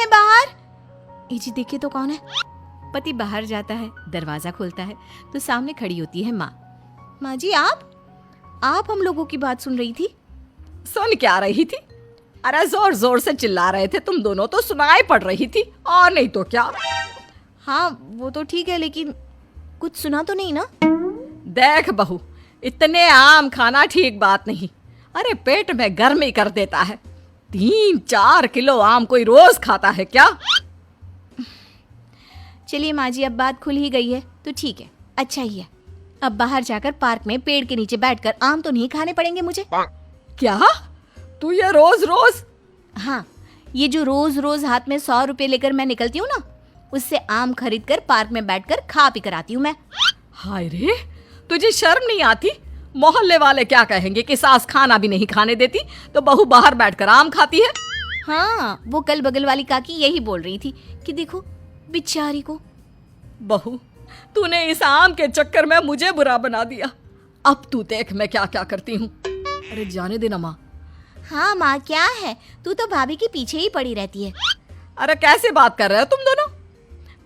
बाहर। ए जी देखिए तो कौन है। पति बाहर जाता है, दरवाजा खोलता है तो सामने खड़ी होती है माँ। माँ जी आप हम लोगों की बात सुन रही थी? सुन क्या रही थी? अरे जोर जोर से चिल्ला रहे थे तुम दोनों, तो सुनाई पड़ रही थी और नहीं तो क्या। हाँ वो तो ठीक है, लेकिन कुछ सुना तो नहीं ना? देख बहू, इतने आम खाना ठीक बात नहीं। अरे पेट में गर्मी कर देता है। 3-4 किलो आम कोई रोज खाता है क्या? चलिए माँ जी, अब बात खुल ही गई है तो ठीक है, अच्छा ही है। अब बाहर जाकर पार्क में पेड़ के नीचे बैठकर आम तो नहीं खाने पड़ेंगे मुझे। क्या तू ये रोज रोज? हाँ, ये जो रोज रोज हाथ में 100 रुपए लेकर मैं निकलती हूँ ना, उससे आम खरीद कर पार्क में बैठकर खा पी कर आती हूँ मैं। हाय रे, तुझे शर्म नहीं आती? मोहल्ले वाले क्या कहेंगे कि सास खाना भी नहीं खाने देती तो बहू बाहर बैठकर आम खाती है। हाँ, वो कल बगल वाली काकी यही बोल रही थी कि देखो बेचारी को। बहू, तूने इस आम के चक्कर में मुझे बुरा बना दिया। अब तू देख मैं क्या क्या करती हूँ। अरे जाने देना माँ। हाँ माँ, क्या है, तू तो भाभी के पीछे ही पड़ी रहती है। अरे कैसे बात कर रहे हो तुम दोनों?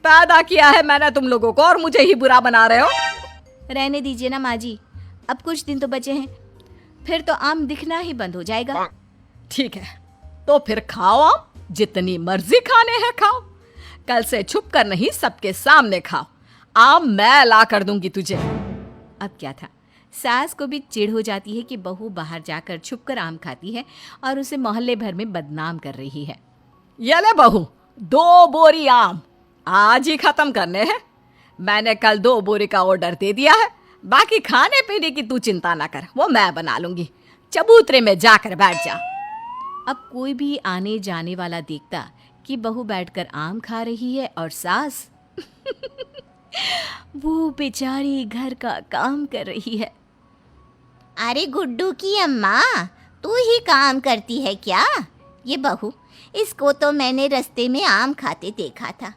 पैदा किया है मैंने तुम लोगों को और मुझे ही बुरा बना रहे हो। रहने दीजिए ना माँ जी, अब कुछ दिन तो बचे हैं, फिर तो आम दिखना ही बंद हो जाएगा। ठीक है, तो फिर खाओ आम, जितनी मर्जी खाने हैं खाओ। कल से छुप कर नहीं, सबके सामने खाओ। आम मैं ला कर दूंगी तुझे। अब क्या था, सास को भी चिढ़ हो जाती है कि बहू बाहर जाकर छुपकर आम खाती है और उसे मोहल्ले भर में बदनाम कर रही है। ये ले बहू, 2 बोरी आम आज ही खत्म करने हैं। मैंने कल 2 बोरी का ऑर्डर दे दिया है। बाकी खाने पीने की तू चिंता ना कर, वो मैं बना लूंगी। चबूतरे में जाकर बैठ जा। अब कोई भी आने जाने वाला देखता कि बहू बैठकर आम खा रही है और सास वो बेचारी घर का काम कर रही है। अरे गुड्डू की अम्मा, तू ही काम करती है क्या? ये बहू, इसको तो मैंने रास्ते में आम खाते देखा था।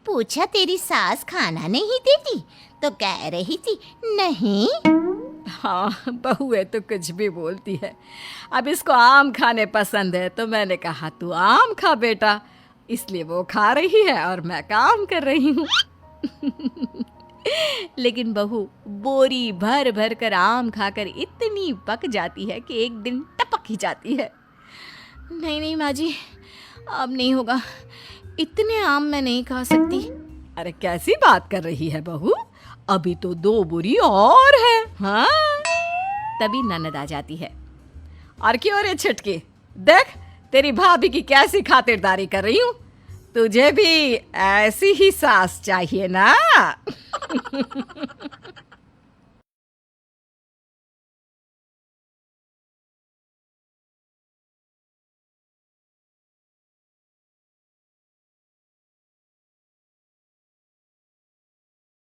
पूछा तेरी सास खाना नहीं देती तो कह रही थी नहीं। हाँ, बहू है तो कुछ भी बोलती है। अब इसको आम खाने पसंद है तो मैंने कहा तू आम खा बेटा, इसलिए वो खा रही है और मैं काम कर रही हूँ। लेकिन बहू बोरी भर भर कर आम खाकर इतनी पक जाती है कि एक दिन टपक ही जाती है। नहीं नहीं माँ जी, अब नहीं होगा, इतने आम मैं नहीं खा सकती। अरे कैसी बात कर रही है बहू, अभी तो 2 बोरी और है। हाँ, तभी ननद आ जाती है। और क्यों रे छटके, देख तेरी भाभी की कैसी खातिरदारी कर रही हूँ। तुझे भी ऐसी ही सास चाहिए ना?